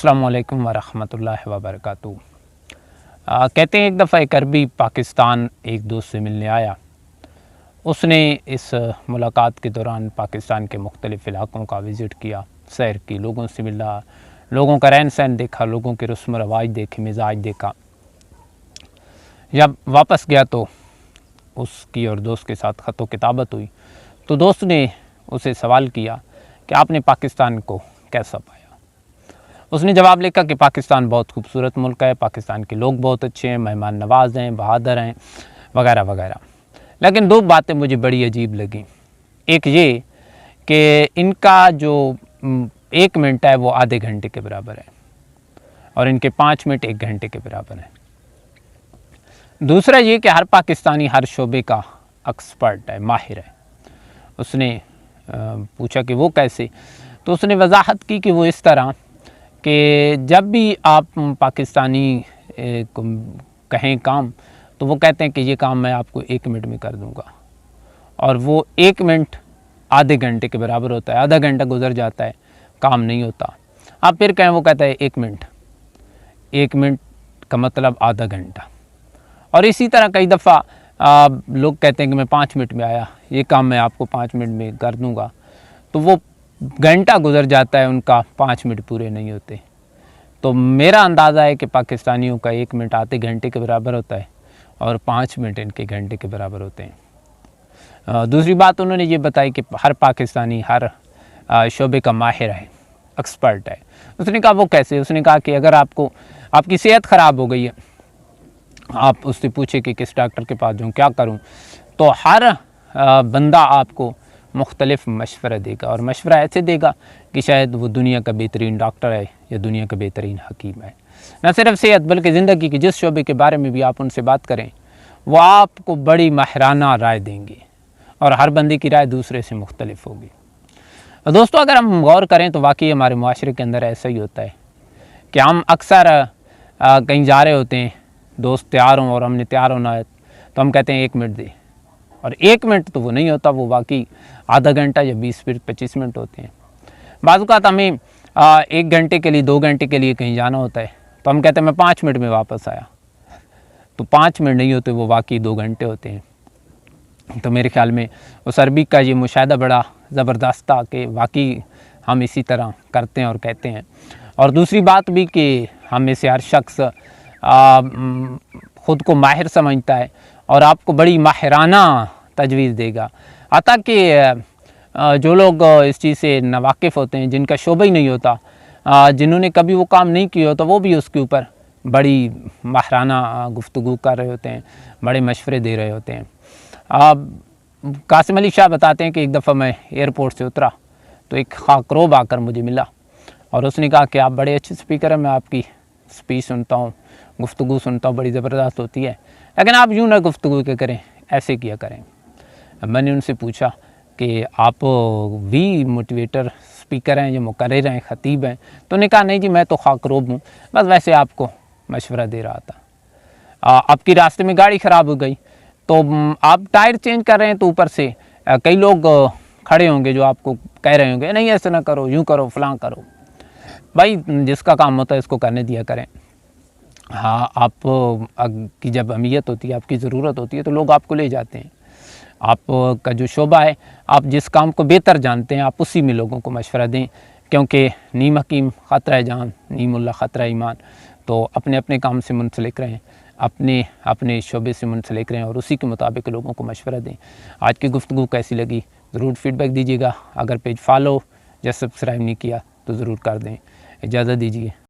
अस्सलामु अलैकुम वरहमतुल्लाहि वबरकातुहू। कहते हैं एक दफ़ा एक अरबी पाकिस्तान एक दोस्त से मिलने आया। उसने इस मुलाकात के दौरान पाकिस्तान के मुख्तलिफ़ इलाक़ों का विज़िट किया, सैर की, लोगों से मिला, लोगों का रहन सहन देखा, लोगों के रस्म रवाज देखे, मिजाज देखा। जब वापस गया तो उसकी और दोस्त के साथ ख़त व किताबत हुई तो दोस्त ने उसे सवाल किया कि आपने पाकिस्तान को कैसा पाया। उसने जवाब लिखा कि पाकिस्तान बहुत खूबसूरत मुल्क है, पाकिस्तान के लोग बहुत अच्छे हैं, मेहमान नवाज हैं, बहादुर हैं, वगैरह वगैरह। लेकिन दो बातें मुझे बड़ी अजीब लगी। एक ये कि इनका जो 1 मिनट है वो आधे घंटे के बराबर है और इनके 5 मिनट 1 घंटे के बराबर हैं। दूसरा ये कि हर पाकिस्तानी हर शोबे का एक्सपर्ट है, माहिर है। उसने पूछा कि वो कैसे, तो उसने वजाहत की कि वो इस तरह कि जब भी आप पाकिस्तानी को कहें काम तो वो कहते हैं कि ये काम मैं आपको 1 मिनट में कर दूंगा, और वो 1 मिनट आधे घंटे के बराबर होता है। आधा घंटा गुजर जाता है, काम नहीं होता। आप फिर कहें, वो कहता है 1 मिनट, 1 मिनट का मतलब आधा घंटा। और इसी तरह कई दफ़ा लोग कहते हैं कि मैं 5 मिनट में आया, ये काम मैं आपको 5 मिनट में कर दूंगा, तो वो घंटा गुजर जाता है, उनका 5 मिनट पूरे नहीं होते। तो मेरा अंदाज़ा है कि पाकिस्तानियों का 1 मिनट आधे घंटे के बराबर होता है और 5 मिनट इनके घंटे के बराबर होते हैं। दूसरी बात उन्होंने ये बताई कि हर पाकिस्तानी हर शोबे का माहिर है, एक्सपर्ट है। उसने कहा वो कैसे? उसने कहा कि अगर आपकी सेहत ख़राब हो गई है, आप उससे पूछे कि किस डॉक्टर के पास जाऊँ, क्या करूँ, तो हर बंदा आपको मुख्तलिफ़ मशवरा देगा, और मशवरा ऐसे देगा कि शायद वो दुनिया का बेहतरीन डॉक्टर है या दुनिया का बेहतरीन हकीम है। न सिर्फ सेहत बल्कि ज़िंदगी के जिस शोबे के बारे में भी आप उनसे बात करें वो आपको बड़ी माहिराना राय देंगे, और हर बंदे की राय दूसरे से मुख्तलिफ होगी। दोस्तों, अगर हम गौर करें तो वाकई हमारे मुआशरे के अंदर ऐसा ही होता है कि हम अक्सर कहीं जा रहे होते हैं, दोस्त तैयार हों और हमने तैयार होना है तो हम कहते हैं 1 मिनट दे, और 1 मिनट तो वो नहीं होता, वो वाकई आधा घंटा या 20 मिनट 25 मिनट होते हैं। बाज़ औक़ात हमें 1 घंटे के लिए 2 घंटे के लिए कहीं जाना होता है तो हम कहते हैं मैं 5 मिनट में वापस आया, तो 5 मिनट नहीं होते, वो वाकई 2 घंटे होते हैं। तो मेरे ख़्याल में उस अरबी का ये मुशाहिदा बड़ा ज़बरदस्त था कि वाकई हम इसी तरह करते हैं और कहते हैं। और दूसरी बात भी कि हम में से हर शख्स ख़ुद को माहिर समझता है और आपको बड़ी माहिराना तजवीज़ देगा। अता कि जो लोग इस चीज़ से नावाकिफ़ होते हैं, जिनका शोबा ही नहीं होता, जिन्होंने कभी वो काम नहीं किया होता, वो भी उसके ऊपर बड़ी माहिराना गुफ्तगू कर रहे होते हैं, बड़े मशवरे दे रहे होते हैं। कासिम अली शाह बताते हैं कि एक दफ़ा मैं एयरपोर्ट से उतरा तो एक खाकरोब आकर मुझे मिला और उसने कहा कि आप बड़े अच्छे स्पीकर हैं, मैं आपकी स्पीच सुनता हूँ, गुफ्तगू सुनता हूँ, बड़ी ज़बरदस्त होती है, लेकिन आप यूँ ना गुफ्तगू क्या करें, ऐसे किया करें। मैंने उनसे पूछा कि आप भी मोटिवेटर स्पीकर हैं या मुकर्रिर हैं, ख़तीब हैं? तो उन्होंने कहा नहीं जी, मैं तो खाकरोब हूँ, बस वैसे आपको मशवरा दे रहा था। आपकी रास्ते में गाड़ी ख़राब हो गई तो आप टायर चेंज कर रहे हैं, तो ऊपर से कई लोग खड़े होंगे जो आपको कह रहे होंगे नहीं ऐसा ना करो, यूँ करो, फ़लाँ करो। भाई, जिसका काम होता है इसको करने दिया करें। हाँ, आप की जब अहमियत होती है, आपकी ज़रूरत होती है, तो लोग आपको ले जाते हैं। आपका जो शोबा है, आप जिस काम को बेहतर जानते हैं, आप उसी में लोगों को मशवरा दें, क्योंकि नीम हकीम ख़तरा है जान, नीम मुल्ला ख़तरा है ईमान। तो अपने अपने काम से मुंसलिक रहें, अपने अपने शोबे से मुंसलिक रहें और उसी के मुताबिक लोगों को मशवरा दें। आज की गुफ्तगू कैसी लगी ज़रूर फ़ीडबैक दीजिएगा। अगर पेज फॉलो या सब्सक्राइब नहीं किया तो ज़रूर कर दें। इजाज़त दीजिए।